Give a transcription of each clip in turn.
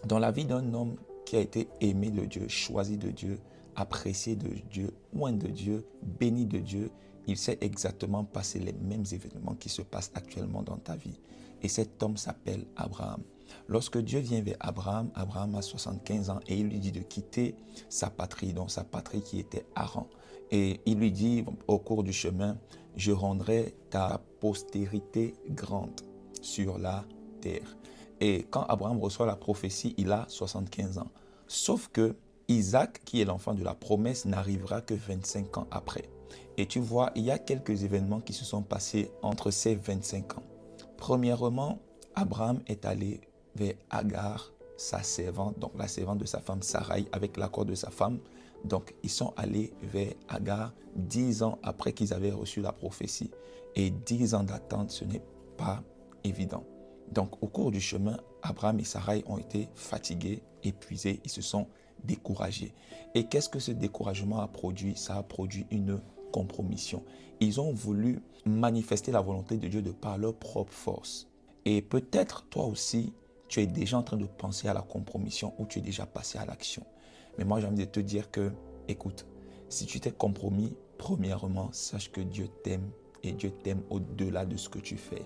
Dans la vie d'un homme qui a été aimé de Dieu, choisi de Dieu, apprécié de Dieu, oint de Dieu, béni de Dieu, il sait exactement passer les mêmes événements qui se passent actuellement dans ta vie. Et cet homme s'appelle Abraham. Lorsque Dieu vient vers Abraham, Abraham a 75 ans et il lui dit de quitter sa patrie, donc sa patrie qui était Haran. Et il lui dit au cours du chemin, je rendrai ta postérité grande sur la terre. Et quand Abraham reçoit la prophétie, il a 75 ans. Sauf que Isaac, qui est l'enfant de la promesse, n'arrivera que 25 ans après. Et tu vois, il y a quelques événements qui se sont passés entre ces 25 ans. Premièrement, Abraham est allé vers Agar, sa servante, donc la servante de sa femme Sarai, avec l'accord de sa femme. Donc, ils sont allés vers Agar 10 ans après qu'ils avaient reçu la prophétie. Et 10 ans d'attente, ce n'est pas évident. Donc, au cours du chemin, Abraham et Sarai ont été fatigués, épuisés, ils se sont découragés. Et qu'est-ce que ce découragement a produit? Ça a produit une compromission. Ils ont voulu manifester la volonté de Dieu de par leur propre force. Et peut-être toi aussi, tu es déjà en train de penser à la compromission ou tu es déjà passé à l'action. Mais moi, j'ai envie de te dire que, écoute, si tu t'es compromis, premièrement, sache que Dieu t'aime et Dieu t'aime au-delà de ce que tu fais.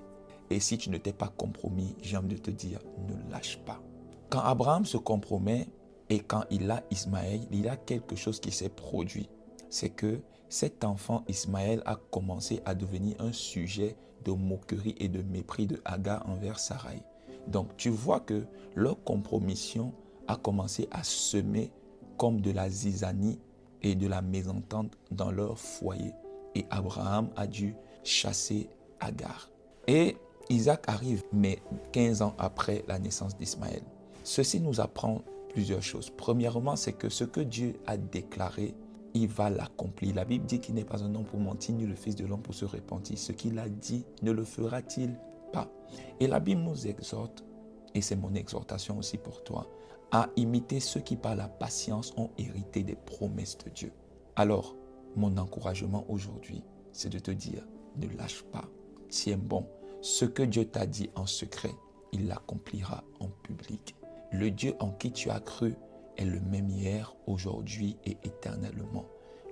Et si tu ne t'es pas compromis, j'ai envie de te dire, ne lâche pas. Quand Abraham se compromet et quand il a Ismaël, il y a quelque chose qui s'est produit. C'est que cet enfant Ismaël a commencé à devenir un sujet de moquerie et de mépris de Agar envers Sarai. Donc tu vois que leur compromission a commencé à semer comme de la zizanie et de la mésentente dans leur foyer. Et Abraham a dû chasser Agar. Et Isaac arrive, mais 15 ans après la naissance d'Ismaël. Ceci nous apprend plusieurs choses. Premièrement, c'est que ce que Dieu a déclaré, il va l'accomplir. La Bible dit qu'il n'est pas un homme pour mentir, ni le fils de l'homme pour se repentir. Ce qu'il a dit, ne le fera-t-il pas? Et la Bible nous exhorte, et c'est mon exhortation aussi pour toi, à imiter ceux qui par la patience ont hérité des promesses de Dieu. Alors, mon encouragement aujourd'hui, c'est de te dire, ne lâche pas, tiens bon. Ce que Dieu t'a dit en secret, il l'accomplira en public. Le Dieu en qui tu as cru est le même hier, aujourd'hui et éternellement.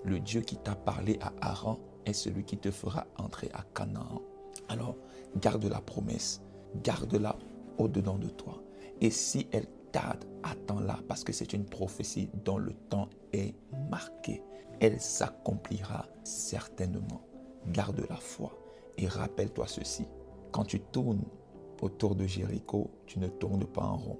Le Dieu qui t'a parlé à Haran est celui qui te fera entrer à Canaan. Alors, garde la promesse, garde-la au-dedans de toi. Et si elle tarde, attends-la parce que c'est une prophétie dont le temps est marqué. Elle s'accomplira certainement. Garde la foi et rappelle-toi ceci. Quand tu tournes autour de Jéricho, tu ne tournes pas en rond.